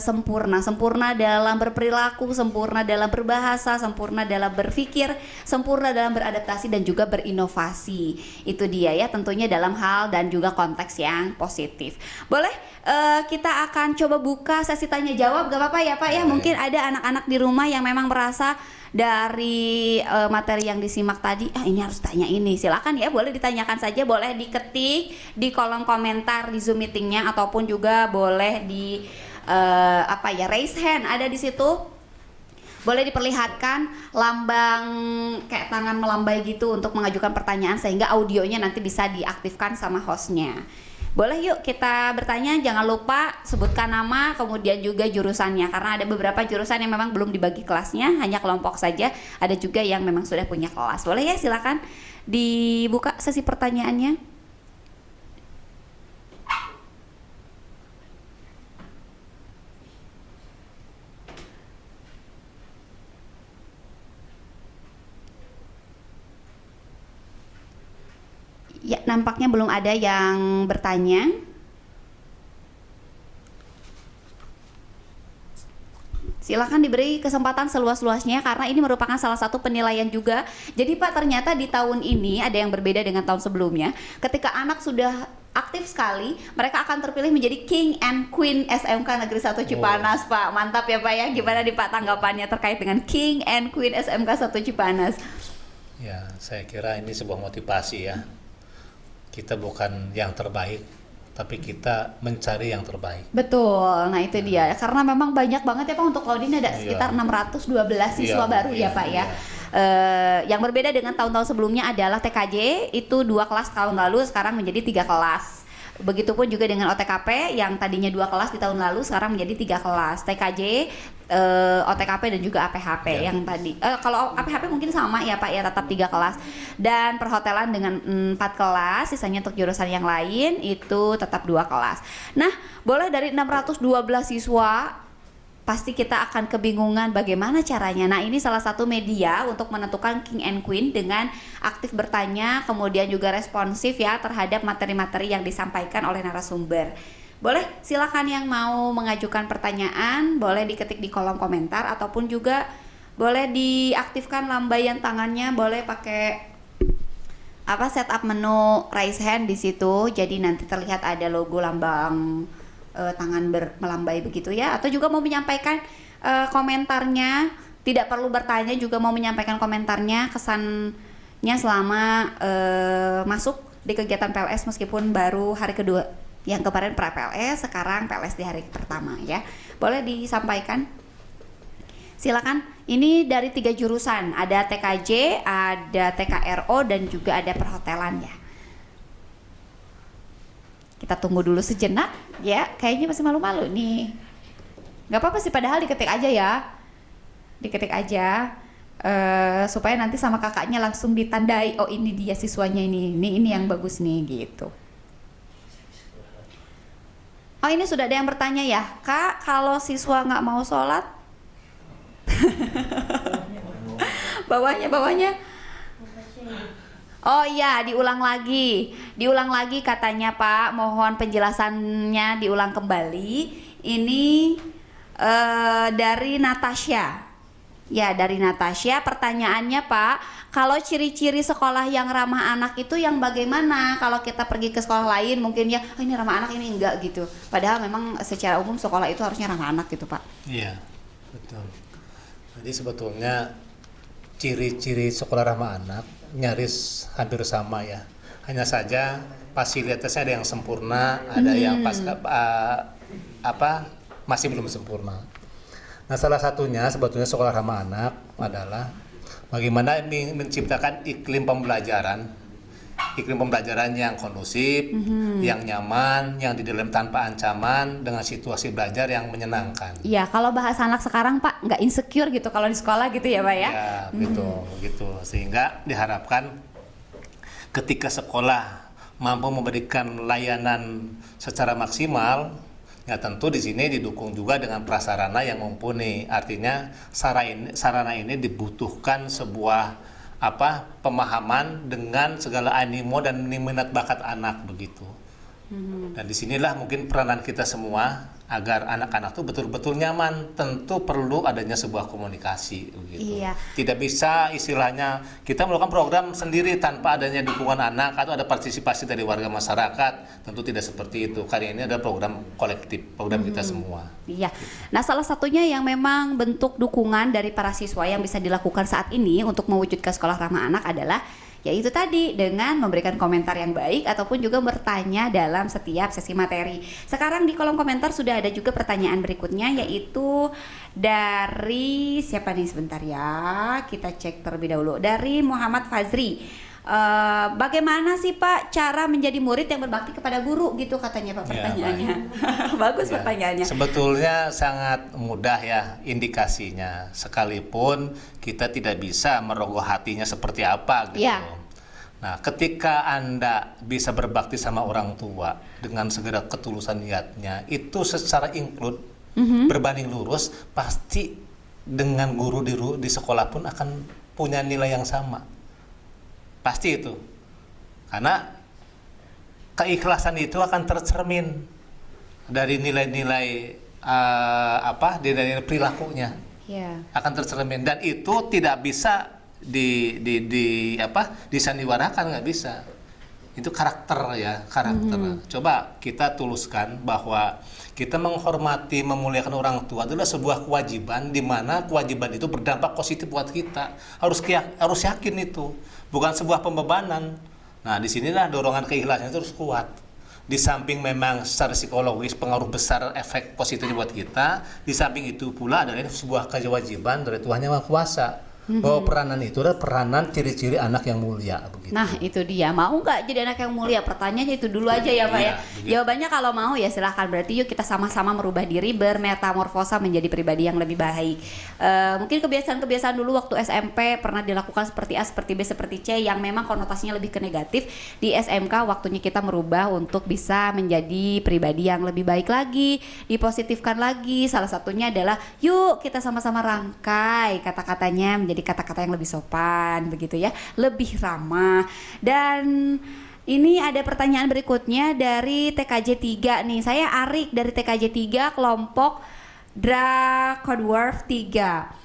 F: sempurna dalam berperilaku, sempurna dalam berbahasa, sempurna dalam berpikir, sempurna dalam beradaptasi, dan juga berinovasi. Itu dia ya, tentunya dalam hal dan juga konteks yang positif. Boleh kita akan coba buka sesi tanya jawab, gak apa-apa ya Pak ya? Mungkin ada anak-anak di rumah yang memang merasa dari materi yang disimak tadi, ini harus tanya ini. Silakan ya, boleh ditanyakan saja, boleh diketik di kolom komentar di Zoom meetingnya, ataupun juga boleh di raise hand ada di situ. Boleh diperlihatkan lambang kayak tangan melambai gitu untuk mengajukan pertanyaan, sehingga audionya nanti bisa diaktifkan sama hostnya. Boleh yuk kita bertanya, jangan lupa sebutkan nama, kemudian juga jurusannya, karena ada beberapa jurusan yang memang belum dibagi kelasnya, hanya kelompok saja. Ada juga yang memang sudah punya kelas. Boleh ya, silakan dibuka sesi pertanyaannya. Ya, nampaknya belum ada yang bertanya. Silakan diberi kesempatan seluas-luasnya, karena ini merupakan salah satu penilaian juga. Jadi Pak, ternyata di tahun ini ada yang berbeda dengan tahun sebelumnya. Ketika anak sudah aktif sekali, mereka akan terpilih menjadi King and Queen SMK Negeri 1 Cipanas. Pak, mantap ya Pak ya. Gimana nih Pak tanggapannya terkait dengan King and Queen SMK 1 Cipanas?
G: Ya, saya kira ini sebuah motivasi ya. Kita bukan yang terbaik, tapi kita mencari yang terbaik.
F: Betul, nah itu dia. Karena memang banyak banget ya Pak, untuk tahun ini ada sekitar 612 siswa baru ya Pak ya. Yang berbeda dengan tahun-tahun sebelumnya adalah TKJ itu 2 kelas tahun lalu, sekarang menjadi 3 kelas. Begitupun juga dengan OTKP yang tadinya 2 kelas di tahun lalu, sekarang menjadi 3 kelas. TKJ, OTKP, dan juga APHP yang tadi. Kalau APHP mungkin sama ya Pak ya, tetap 3 kelas. Dan perhotelan dengan 4 kelas, sisanya untuk jurusan yang lain itu tetap 2 kelas. Nah, boleh dari 612 siswa, pasti kita akan kebingungan bagaimana caranya. Nah, ini salah satu media untuk menentukan King and Queen dengan aktif bertanya, kemudian juga responsif ya terhadap materi-materi yang disampaikan oleh narasumber. Boleh, silakan yang mau mengajukan pertanyaan, boleh diketik di kolom komentar, ataupun juga boleh diaktifkan lambaian tangannya, boleh pakai setup menu raise hand di situ. Jadi nanti terlihat ada logo lambang tangan melambai begitu ya, atau juga mau menyampaikan komentarnya, tidak perlu bertanya, juga mau menyampaikan komentarnya, kesannya selama masuk di kegiatan PLS meskipun baru hari kedua, yang kemarin pra-PLS, sekarang PLS di hari pertama ya, boleh disampaikan. Silakan. Ini dari 3 jurusan, ada TKJ, ada TKRO, dan juga ada perhotelan ya. Kita tunggu dulu sejenak ya, kayaknya masih malu-malu nih. Gak apa-apa sih, padahal diketik aja ya. Diketik aja supaya nanti sama kakaknya langsung ditandai, oh ini dia siswanya, ini yang bagus nih gitu. Oh, ini sudah ada yang bertanya ya, Kak, kalau siswa nggak mau sholat? bawahnya. Oh iya, diulang lagi katanya Pak, mohon penjelasannya diulang kembali. Ini dari Natasha. Ya, dari Natasha, pertanyaannya Pak, kalau ciri-ciri sekolah yang ramah anak itu yang bagaimana? Kalau kita pergi ke sekolah lain mungkin ya, oh ini ramah anak, ini enggak gitu. Padahal memang secara umum sekolah itu harusnya ramah anak gitu Pak.
G: Iya, betul. Jadi sebetulnya ciri-ciri sekolah ramah anak nyaris hampir sama ya. Hanya saja fasilitasnya ada yang sempurna, ada yang masih belum sempurna. Nah, salah satunya sebetulnya sekolah ramah anak adalah bagaimana menciptakan iklim pembelajaran yang kondusif, yang nyaman, yang di dalam tanpa ancaman, dengan situasi belajar yang menyenangkan.
F: Iya, kalau bahasa anak sekarang Pak, nggak insecure gitu kalau di sekolah gitu ya Pak ya?
G: Ya, begitu. Sehingga diharapkan ketika sekolah mampu memberikan layanan secara maksimal, Ya tentu di sini didukung juga dengan prasarana yang mumpuni. Artinya sarana ini dibutuhkan sebuah pemahaman dengan segala animo dan minat bakat anak begitu. Dan disinilah mungkin peranan kita semua agar anak-anak itu betul-betul nyaman. Tentu perlu adanya sebuah komunikasi begitu.
F: Iya.
G: Tidak bisa istilahnya kita melakukan program sendiri tanpa adanya dukungan anak atau ada partisipasi dari warga masyarakat. Tentu tidak seperti itu. Karena ini adalah program kolektif, program kita semua.
F: Iya. Nah, salah satunya yang memang bentuk dukungan dari para siswa yang bisa dilakukan saat ini untuk mewujudkan sekolah ramah anak adalah yaitu tadi dengan memberikan komentar yang baik ataupun juga bertanya dalam setiap sesi materi. Sekarang di kolom komentar sudah ada juga pertanyaan berikutnya, yaitu dari siapa nih, sebentar ya, kita cek terlebih dahulu, dari Muhammad Fazri. Bagaimana sih Pak cara menjadi murid yang berbakti kepada guru gitu katanya Pak, pertanyaannya. Bagus
G: Ya,
F: pertanyaannya.
G: sebetulnya sangat mudah ya indikasinya, sekalipun kita tidak bisa merogoh hatinya seperti apa gitu.
F: Ya.
G: Nah, ketika Anda bisa berbakti sama orang tua dengan segala ketulusan niatnya, itu secara include berbanding lurus, pasti dengan guru di sekolah pun akan punya nilai yang sama. Pasti itu. Karena keikhlasan itu akan tercermin dari nilai-nilai nilai-nilai perilakunya.
F: Ya.
G: Akan tercermin, dan itu tidak bisa disandiwarakan, nggak bisa. Itu karakter ya, karakter. Coba kita tuluskan bahwa kita menghormati, memuliakan orang tua adalah sebuah kewajiban, di mana kewajiban itu berdampak positif buat kita. Harus yakin itu, bukan sebuah pembebanan. Nah, disinilah dorongan keikhlasan itu harus kuat. Di samping memang secara psikologis pengaruh besar efek positifnya buat kita, di samping itu pula adalah sebuah kewajiban dari Tuhan Yang Maha Kuasa. Bahwa peranan itu adalah peranan ciri-ciri anak yang mulia begitu.
F: Nah, itu dia. Mau nggak jadi anak yang mulia? Pertanyaannya itu dulu aja ya Pak
G: Iya,
F: ya.
G: begitu.
F: Jawabannya kalau mau ya silahkan. Berarti yuk kita sama-sama merubah diri, bermetamorfosa menjadi pribadi yang lebih baik. Mungkin kebiasaan-kebiasaan dulu waktu SMP pernah dilakukan seperti A, seperti B, seperti C yang memang konotasinya lebih ke negatif. Di SMK waktunya kita merubah untuk bisa menjadi pribadi yang lebih baik lagi, dipositifkan lagi. Salah satunya adalah yuk kita sama-sama rangkai kata-katanya menjadi kata-kata yang lebih sopan begitu ya, lebih ramah. Dan ini ada pertanyaan berikutnya dari TKJ 3 nih. Saya Arik dari TKJ 3 kelompok Drakodwarf 3.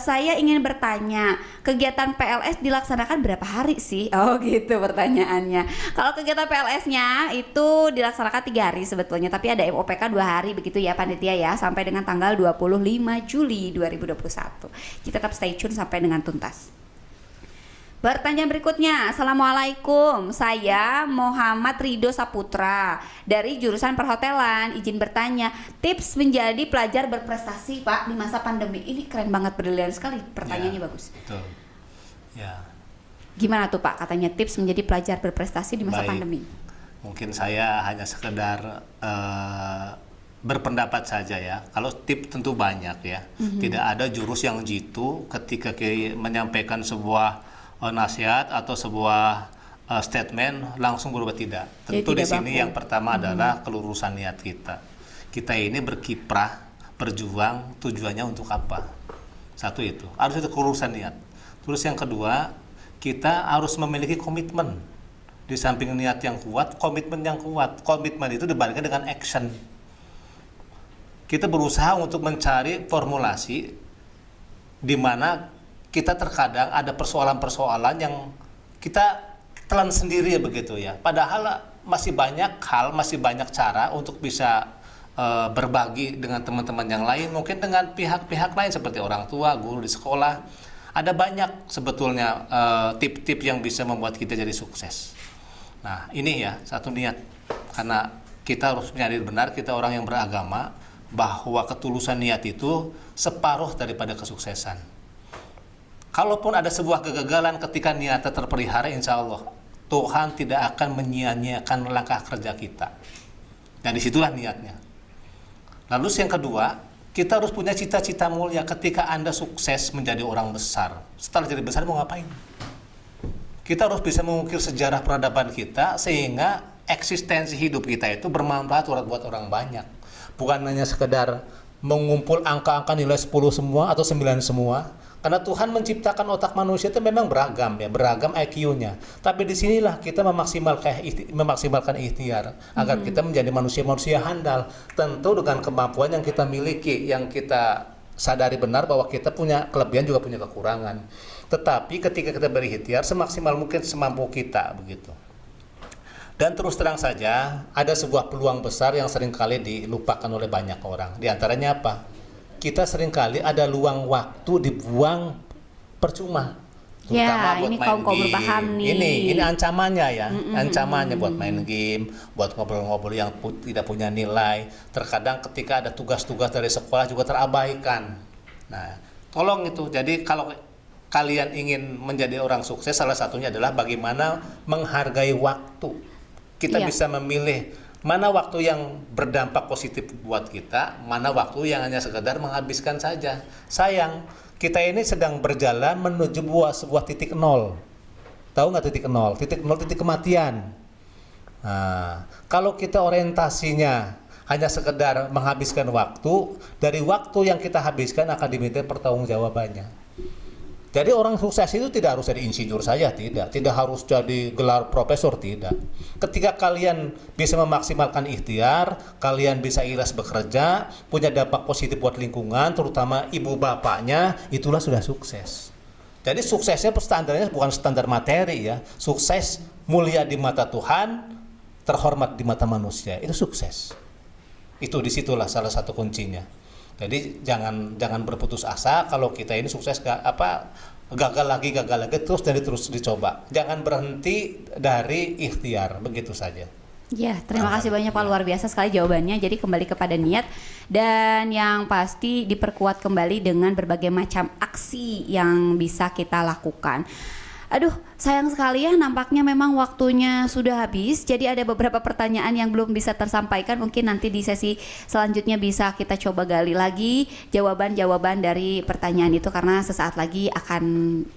F: Saya ingin bertanya, kegiatan PLS dilaksanakan berapa hari sih? Oh gitu pertanyaannya. Kalau kegiatan PLS-nya itu dilaksanakan 3 hari sebetulnya, tapi ada MOPK 2 hari begitu ya panitia ya, sampai dengan tanggal 25 Juli 2021. Kita tetap stay tune sampai dengan tuntas. Pertanyaan berikutnya, Assalamualaikum, saya Muhammad Rido Saputra dari jurusan perhotelan. Izin bertanya, tips menjadi pelajar berprestasi Pak di masa pandemi. Ini keren banget, brilian sekali pertanyaannya,
G: Ya,
F: bagus.
G: Betul. Ya.
F: Gimana tuh Pak katanya tips menjadi pelajar berprestasi di masa
G: Baik.
F: pandemi?
G: Mungkin saya hanya sekedar berpendapat saja ya. Kalau tips tentu banyak ya. Tidak ada jurus yang jitu ketika menyampaikan sebuah nasihat atau sebuah statement langsung berubah, tidak. Tentu di sini yang pertama adalah kelurusan niat kita. Kita ini berkiprah, berjuang, tujuannya untuk apa? Satu itu, harus itu kelurusan niat. Terus yang kedua, kita harus memiliki komitmen. Di samping niat yang kuat, komitmen yang kuat. Komitmen itu dibandingkan dengan action. Kita berusaha untuk mencari formulasi di mana kita terkadang ada persoalan-persoalan yang kita telan sendiri begitu ya. Padahal masih banyak hal, masih banyak cara untuk bisa berbagi dengan teman-teman yang lain, mungkin dengan pihak-pihak lain seperti orang tua, guru di sekolah. Ada banyak sebetulnya tip-tip yang bisa membuat kita jadi sukses. Nah, ini ya satu niat. Karena kita harus menyadari benar, kita orang yang beragama, bahwa ketulusan niat itu separuh daripada kesuksesan. Kalaupun ada sebuah kegagalan ketika niatnya terpelihara, insya Allah Tuhan tidak akan menyia-nyiakan langkah kerja kita. Dan disitulah niatnya. Lalu yang kedua, kita harus punya cita-cita mulia. Ketika Anda sukses menjadi orang besar, setelah jadi besar mau ngapain? Kita harus bisa mengukir sejarah peradaban kita sehingga eksistensi hidup kita itu bermanfaat buat orang banyak. bukan hanya sekedar mengumpul angka-angka nilai 10 semua atau 9 semua. Karena Tuhan menciptakan otak manusia itu memang beragam ya, beragam IQ-nya. Tapi disinilah kita memaksimalkan ikhtiar agar kita menjadi manusia-manusia handal. Tentu dengan kemampuan yang kita miliki, yang kita sadari benar bahwa kita punya kelebihan juga punya kekurangan. Tetapi ketika kita berikhtiar semaksimal mungkin semampu kita begitu. Dan terus terang saja ada sebuah peluang besar yang seringkali dilupakan oleh banyak orang. Di antaranya apa? Kita seringkali ada luang waktu dibuang percuma.
F: Ya,
G: Terutama buat
F: ini
G: main
F: kaum
G: game.
F: berbahan nih.
G: Ini ancamannya ya, ancamannya buat main game, buat ngobrol-ngobrol yang tidak punya nilai. Terkadang ketika ada tugas-tugas dari sekolah juga terabaikan. Nah, tolong itu. Jadi kalau kalian ingin menjadi orang sukses, salah satunya adalah bagaimana menghargai waktu. Kita
F: Iya.
G: bisa memilih mana waktu yang berdampak positif buat kita, mana waktu yang hanya sekedar menghabiskan saja. Sayang, kita ini sedang berjalan menuju sebuah titik nol. Tahu nggak titik nol? Titik nol, titik kematian. Nah, kalau kita orientasinya hanya sekedar menghabiskan waktu, dari waktu yang kita habiskan akan diminta pertanggungjawabannya. Jadi orang sukses itu tidak harus jadi insinyur saja, tidak harus jadi gelar profesor, tidak. Ketika kalian bisa memaksimalkan ikhtiar, kalian bisa ikhlas bekerja, punya dampak positif buat lingkungan, terutama ibu bapaknya, itulah sudah sukses. Jadi suksesnya standarnya bukan standar materi ya, sukses mulia di mata Tuhan, terhormat di mata manusia, itu sukses. Itu disitulah salah satu kuncinya. Jadi jangan berputus asa kalau kita ini sukses gagal lagi terus dicoba. Jangan berhenti dari ikhtiar, begitu saja.
F: Ya, terima kasih banyak Pak, luar biasa sekali jawabannya. Jadi kembali kepada niat dan yang pasti diperkuat kembali dengan berbagai macam aksi yang bisa kita lakukan. Aduh, sayang sekali ya, nampaknya memang waktunya sudah habis. Jadi ada beberapa pertanyaan yang belum bisa tersampaikan. Mungkin nanti di sesi selanjutnya bisa kita coba gali lagi jawaban-jawaban dari pertanyaan itu, karena sesaat lagi akan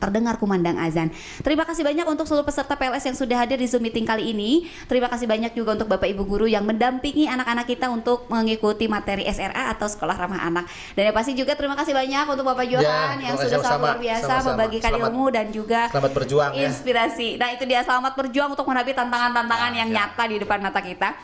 F: terdengar kumandang azan. Terima kasih banyak untuk seluruh peserta PLS yang sudah hadir di Zoom meeting kali ini. Terima kasih banyak juga untuk Bapak Ibu guru yang mendampingi anak-anak kita untuk mengikuti materi SRA atau Sekolah Ramah Anak. Dan yang pasti juga terima kasih banyak untuk Bapak Johan yang sudah sangat luar biasa membagikan ilmu dan juga
G: Berjuang ya.
F: inspirasi. Nah itu dia, selamat berjuang untuk menghadapi tantangan-tantangan yang nyata di depan mata kita.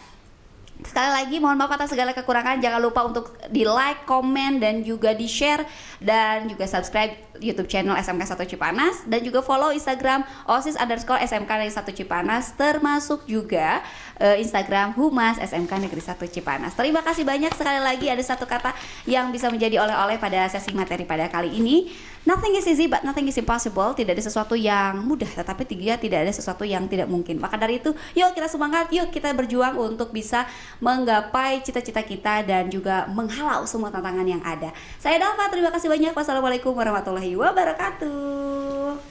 F: Sekali lagi mohon maaf atas segala kekurangan. Jangan lupa untuk di like, komen, dan juga di share, dan juga subscribe YouTube channel SMK 1 Cipanas, dan juga follow Instagram OSIS_SMK Negeri 1 Cipanas, termasuk juga Instagram Humas SMK Negeri 1 Cipanas. Terima kasih banyak. Sekali lagi ada satu kata yang bisa menjadi oleh-oleh pada sesi materi pada kali ini. Nothing is easy but nothing is impossible. Tidak ada sesuatu yang mudah, tetapi tidak ada sesuatu yang tidak mungkin. Maka dari itu, yuk kita semangat, yuk kita berjuang untuk bisa menggapai cita-cita kita dan juga menghalau semua tantangan yang ada. Saya Dalva, terima kasih banyak. Wassalamualaikum warahmatullahi wabarakatuh.